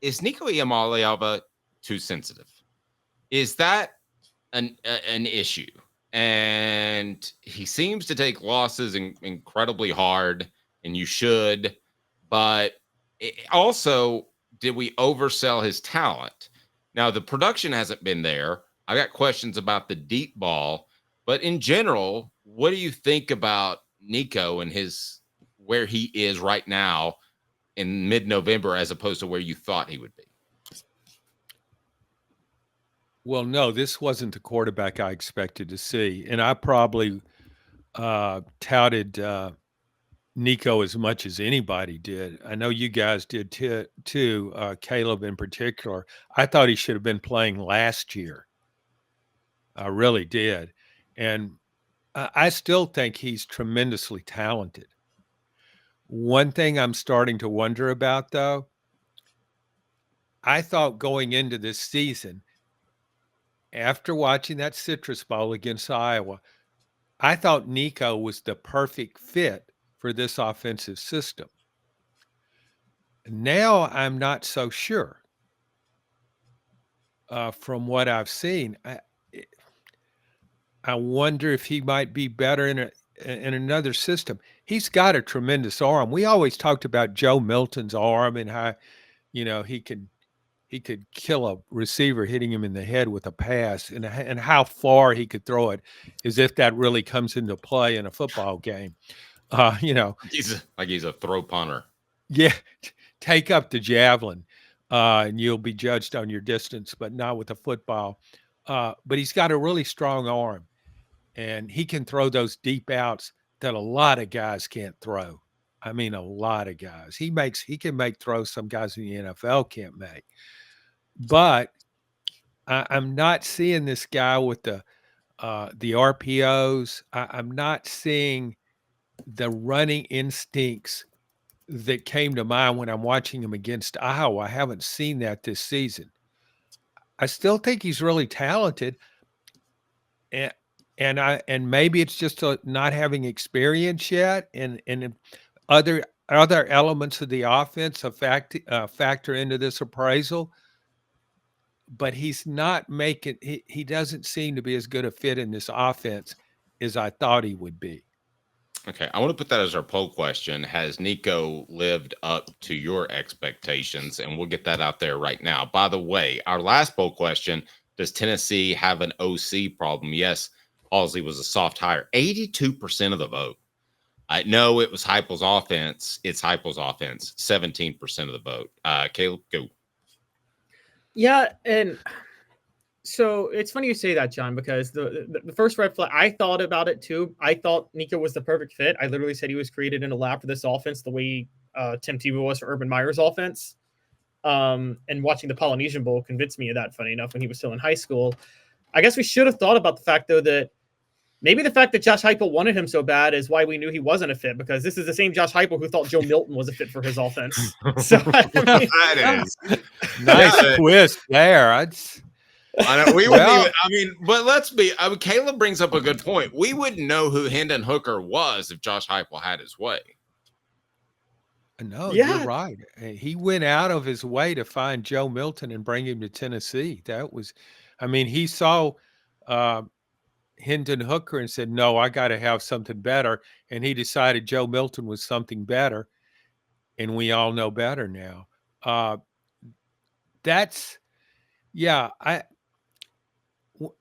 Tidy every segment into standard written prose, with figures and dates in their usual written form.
is Nico Iamaleava too sensitive? Is that an issue? And he seems to take losses incredibly hard, and you should. But also, did we oversell his talent? Now, the production hasn't been there. I got questions about the deep ball, but in general, what do you think about Nico and his where he is right now in mid-November as opposed to where you thought he would be? Well, no, this wasn't the quarterback I expected to see, and I probably touted Nico as much as anybody did. I know you guys did too, Caleb in particular. I thought he should have been playing last year. I really did. And I still think he's tremendously talented. One thing I'm starting to wonder about, though, I thought going into this season, after watching that Citrus Bowl against Iowa, I thought Nico was the perfect fit for this offensive system. Now I'm not so sure. From what I've seen, I wonder if he might be better in another system. He's got a tremendous arm. We always talked about Joe Milton's arm and how he could kill a receiver hitting him in the head with a pass, and how far he could throw it, as if that really comes into play in a football game. He's a throw punter. Yeah, take up the javelin, and you'll be judged on your distance, but not with a football. But he's got a really strong arm, and he can throw those deep outs that a lot of guys can't throw. I mean, a lot of guys. He can make throws some guys in the NFL can't make. But I'm not seeing this guy with the RPOs. I'm not seeing the running instincts that came to mind when I'm watching him against Iowa. I haven't seen that this season. I still think he's really talented, and maybe it's just not having experience yet, and other elements of the offense factor into this appraisal. But he's not making. He doesn't seem to be as good a fit in this offense as I thought he would be. Okay, I want to put that as our poll question. Has Nico lived up to your expectations? And we'll get that out there right now. By the way, our last poll question, does Tennessee have an OC problem? Yes, Halsey was a soft hire. 82% of the vote. I know it was Heupel's offense. It's Heupel's offense. 17% of the vote. Caleb, go. Yeah, and so it's funny you say that, John, because the first red flag, I thought about it too. I thought Nico was the perfect fit. I literally said he was created in a lab for this offense the way Tim Tebow was for Urban Meyer's offense. And watching the Polynesian Bowl convinced me of that, funny enough, when he was still in high school. I guess we should have thought about the fact, though, that maybe the fact that Josh Heupel wanted him so bad is why we knew he wasn't a fit, because this is the same Josh Heupel who thought Joe Milton was a fit for his offense. So that is nice twist there. I know we wouldn't even. I mean, but let's be. I mean, Caleb brings up a good point. We wouldn't know who Hendon Hooker was if Josh Heupel had his way. No, you're right. He went out of his way to find Joe Milton and bring him to Tennessee. That was, I mean, he saw Hendon Hooker and said, "No, I got to have something better." And he decided Joe Milton was something better, and we all know better now.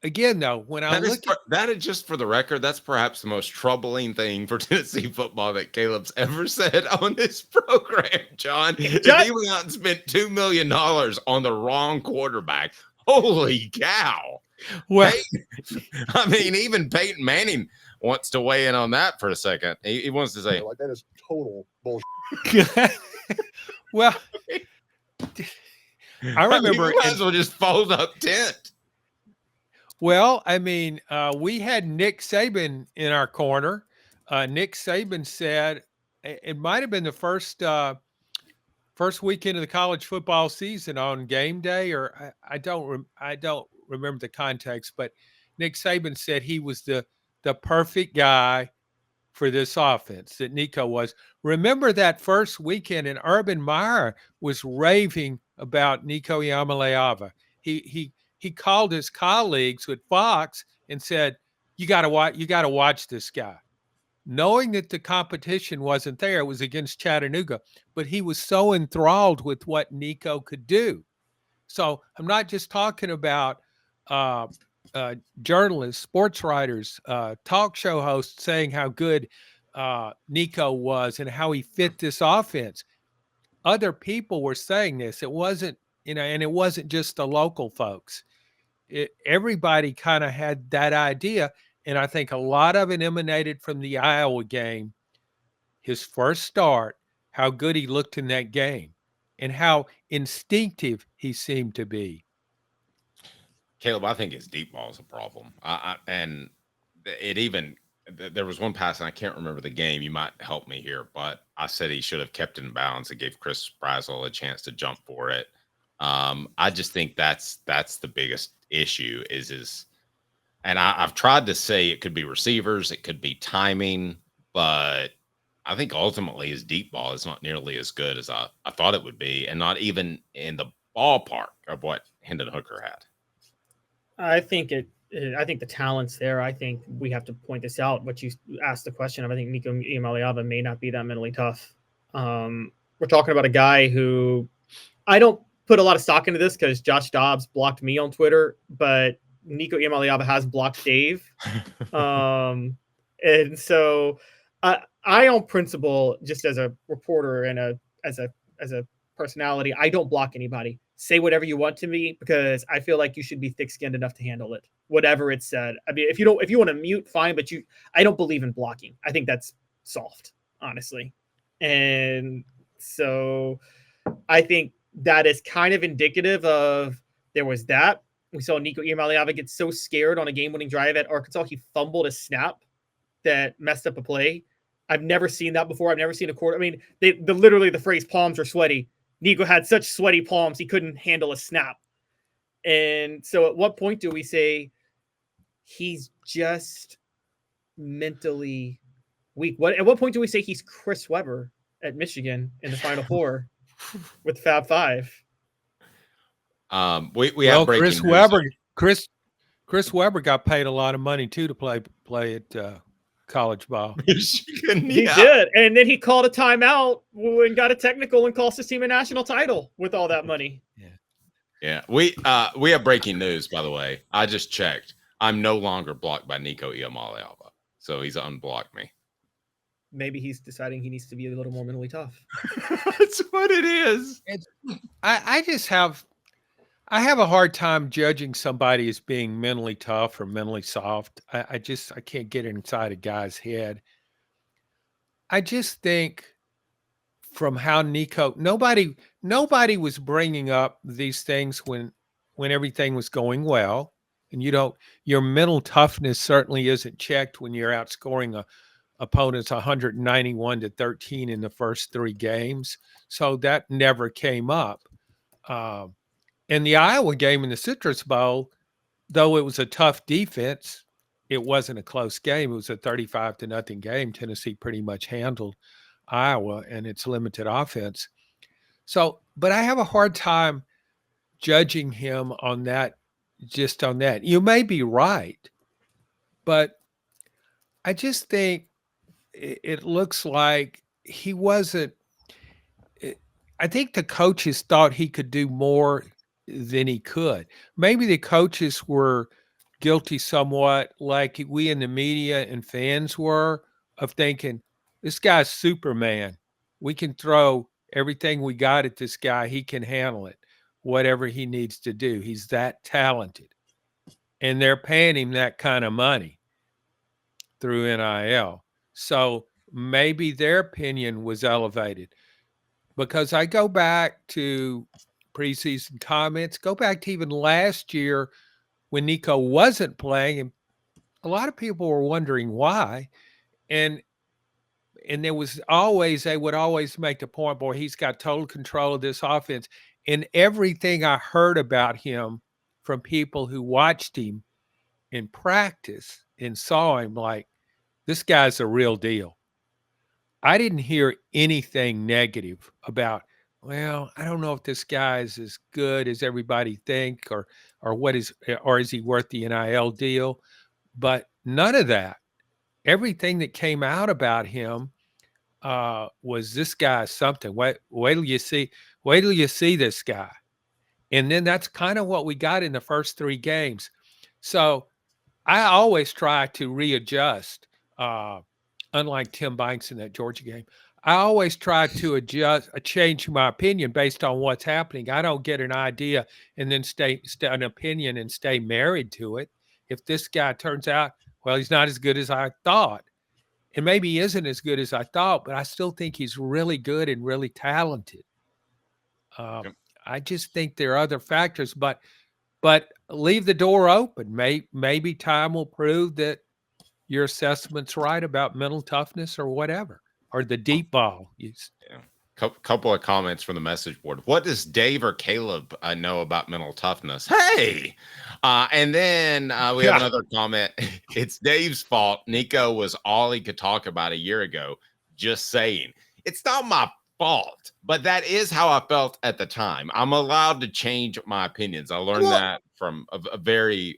Again, though, when I look at that, is just for the record, that's perhaps the most troubling thing for Tennessee football that Caleb's ever said on this program, John. If he went out and spent $2 million on the wrong quarterback, holy cow! Well, I mean, even Peyton Manning wants to weigh in on that for a second. He wants to say, like, that is total bullshit. Well, I remember you might as well just fold up tent. Well, I mean, we had Nick Saban in our corner. Nick Saban said it might have been the first weekend of the college football season on game day, or I don't remember the context, but Nick Saban said he was the perfect guy for this offense, that Nico was. Remember that first weekend, and Urban Meyer was raving about Nico Iamaleava. He called his colleagues with Fox and said, "You got to watch this guy," knowing that the competition wasn't there. It was against Chattanooga, but he was so enthralled with what Nico could do. So I'm not just talking about journalists, sports writers, talk show hosts saying how good Nico was and how he fit this offense. Other people were saying this. It wasn't, and it wasn't just the local folks. Everybody kind of had that idea. And I think a lot of it emanated from the Iowa game, his first start, how good he looked in that game and how instinctive he seemed to be. Caleb, I think his deep ball is a problem. And it even, there was one pass, and I can't remember the game. You might help me here, but I said he should have kept it in bounds and gave Chris Brazel a chance to jump for it. I just think that's the biggest issue and I've tried to say it could be receivers, it could be timing, but I think ultimately his deep ball is not nearly as good as I thought it would be, and not even in the ballpark of what Hendon Hooker had. I think the talent's there. I think we have to point this out. What you asked the question of, I think Nico Iamaleava may not be that mentally tough. We're talking about a guy who, I don't put a lot of stock into this because Josh Dobbs blocked me on Twitter, but Nico Iamaleava has blocked Dave. And so I on principle, just as a reporter and as a personality, I don't block anybody. Say whatever you want to me, because I feel like you should be thick-skinned enough to handle it, whatever it said. I mean, if you want to mute, fine, but I don't believe in blocking. I think that's soft, honestly. And so I think that is kind of indicative of, there was that. We saw Nico Iamaleava get so scared on a game-winning drive at Arkansas, he fumbled a snap that messed up a play. I've never seen that before. I've never seen a quarter. I mean, literally the phrase "palms are sweaty." Nico had such sweaty palms, he couldn't handle a snap. And so at what point do we say he's just mentally weak? At what point do we say he's Chris Webber at Michigan in the Final Four with Fab Five? We have breaking news. Chris Webber got paid a lot of money too to play at college ball. Michigan, He did, and then he called a timeout and got a technical and cost his team a national title with all that money. Yeah. We have breaking news, by the way. I just checked. I'm no longer blocked by Nico Iamaleava, so he's unblocked me. Maybe he's deciding he needs to be a little more mentally tough. That's what it is. I have a hard time judging somebody as being mentally tough or mentally soft. I can't get inside a guy's head. I just think from how Nico, nobody was bringing up these things when everything was going well. And your mental toughness certainly isn't checked when you're outscoring opponents 191-13 in the first 3 games. So that never came up. In the Iowa game in the Citrus Bowl, though it was a tough defense, it wasn't a close game. It was a 35-0 game. Tennessee pretty much handled Iowa and its limited offense. So, but I have a hard time judging him on that, just on that. You may be right, but I just think it looks like he wasn't. I think the coaches thought he could do more than he could. Maybe the coaches were guilty somewhat, like we in the media and fans were, of thinking, this guy's Superman. We can throw everything we got at this guy. He can handle it, whatever he needs to do. He's that talented. And they're paying him that kind of money through NIL. So maybe their opinion was elevated. Because I go back to preseason comments, go back to even last year when Nico wasn't playing, and a lot of people were wondering why. And there was always, they would always make the point, boy, he's got total control of this offense. And everything I heard about him from people who watched him in practice and saw him, like, this guy's a real deal. I didn't hear anything negative about, well, I don't know if this guy is as good as everybody think, or is he worth the NIL deal? But none of that. Everything that came out about him was this guy something. Wait till you see. Wait till you see this guy. And then that's kind of what we got in the first 3 games. So I always try to readjust, unlike Tim Banks in that Georgia game. I always try to change my opinion based on what's happening. I don't get an idea and then stay an opinion and stay married to it. If this guy turns out, well, he's not as good as I thought, and maybe he isn't as good as I thought, but I still think he's really good and really talented. Yep. I just think there are other factors, but leave the door open. Maybe time will prove that your assessment's right about mental toughness or whatever, or the deep ball. Yeah. Couple of comments from the message board. What does Dave or Caleb know about mental toughness? Hey, and then we have another comment. It's Dave's fault. Nico was all he could talk about a year ago. Just saying, it's not my fault, but that is how I felt at the time. I'm allowed to change my opinions. I learned that from a very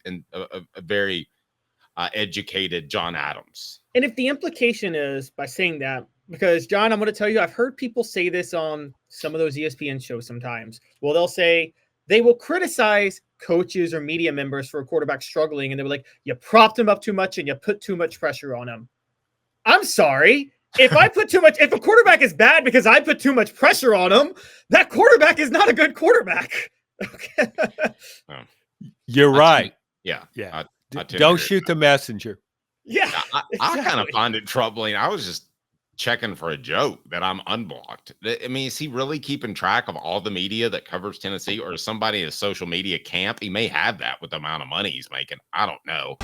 educated John Adams. And if the implication is by saying that, because John, I'm going to tell you, I've heard people say this on some of those ESPN shows sometimes. Well, they'll say they will criticize coaches or media members for a quarterback struggling, and they're like, you propped him up too much and you put too much pressure on him. I'm sorry. If a quarterback is bad because I put too much pressure on him, that quarterback is not a good quarterback. Okay. You're right. Yeah. Don't shoot the messenger. Yeah. I kind of find it troubling. I was just checking for a joke that I'm unblocked. I mean, is he really keeping track of all the media that covers Tennessee, or is somebody in a social media camp? He may have that with the amount of money he's making. I don't know.